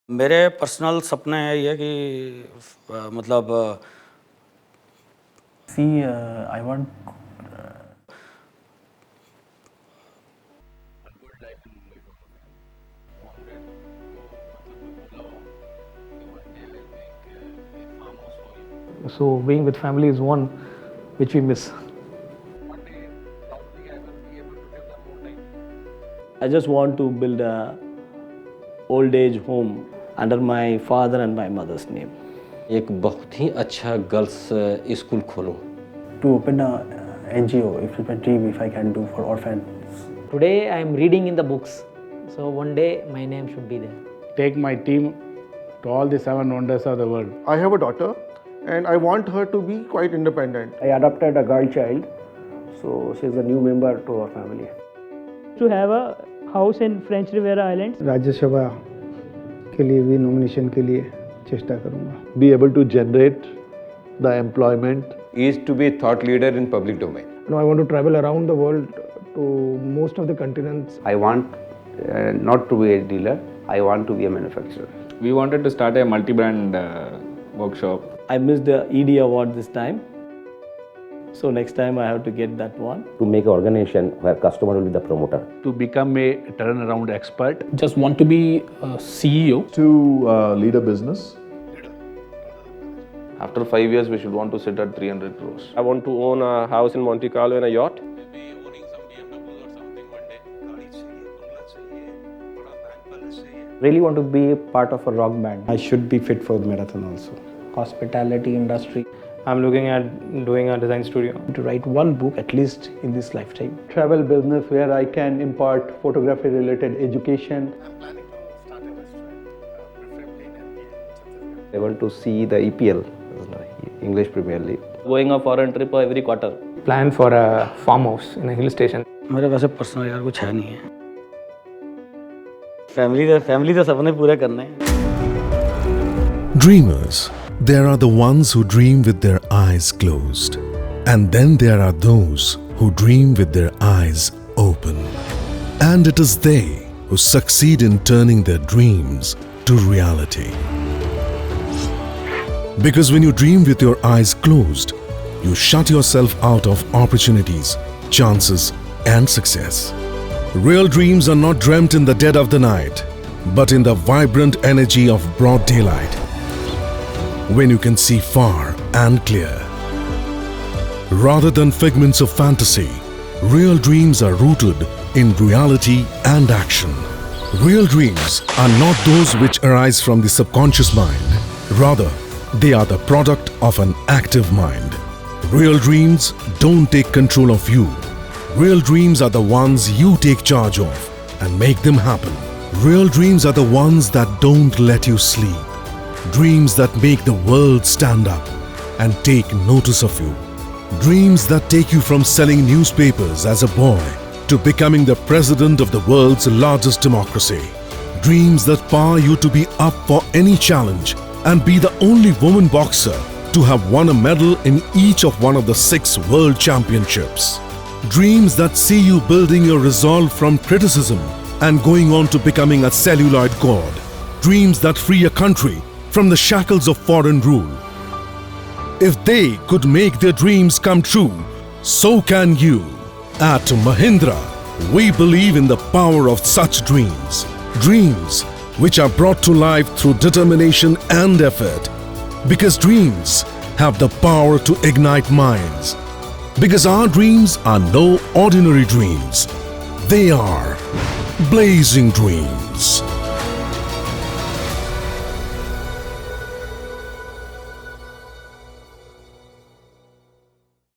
मेरे पर्सनल सपने हैं ये कि मतलब I want So being with family is one which we miss. I just want to build a old age home under my father and my mother's name. एक बहुत ही अच्छा girls school खोलूं। to open a NGO. It's my dream if I can do for orphans. Today I am reading in the books, so one day my name should be there. Take my team to all the 7 wonders of the world. I have a daughter and I want her to be quite independent. I adopted a girl child, so she's a new member to our family. To have a house in French Riviera Islands. Rajya Sabha के लिए भी nomination के लिए चेष्टा करूंगा. Be able to generate the employment. Is to be thought leader in public domain. I want to travel around the world to most of the continents. I want not to be a dealer, I want to be a manufacturer. We wanted to start a multi-brand workshop. I missed the ED award this time, so next time I have to get that one. To make an organization where customer will be the promoter. To become a turnaround expert. Just want to be a CEO. To lead a business. After 5 years, we should want to sit at 300 crores. I want to own a house in Monte Carlo and a yacht. Really want to be a part of a rock band. I should be fit for the marathon also. Hospitality industry. I'm looking at doing a design studio. To write one book at least in this lifetime. Travel business where I can impart photography related education. I want to see the EPL, English Premier League. Going a foreign trip every quarter. Plan for a farmhouse in a hill station. मेरे वैसे personal यार कुछ है नहीं है. Family तो सपने पूरे करने हैं. Dreamers, there are the ones who dream with their eyes closed, and then there are those who dream with their eyes open. And it is they who succeed in turning their dreams to reality. Because when you dream with your eyes closed, you shut yourself out of opportunities, chances, and success. Real dreams are not dreamt in the dead of the night, but in the vibrant energy of broad daylight, when you can see far and clear. Rather than figments of fantasy, real dreams are rooted in reality and action. Real dreams are not those which arise from the subconscious mind. Rather, they are the product of an active mind. Real dreams don't take control of you. Real dreams are the ones you take charge of and make them happen. Real dreams are the ones that don't let you sleep. Dreams that make the world stand up and take notice of you. Dreams that take you from selling newspapers as a boy to becoming the president of the world's largest democracy. Dreams that power you to be up for any challenge and be the only woman boxer to have won a medal in each of one of the 6 world championships. Dreams that see you building your resolve from criticism and going on to becoming a celluloid god. Dreams that free a country from the shackles of foreign rule. If they could make their dreams come true, so can you. At Mahindra, we believe in the power of such dreams. Dreams which are brought to life through determination and effort. Because dreams have the power to ignite minds. Because our dreams are no ordinary dreams. They are blazing dreams.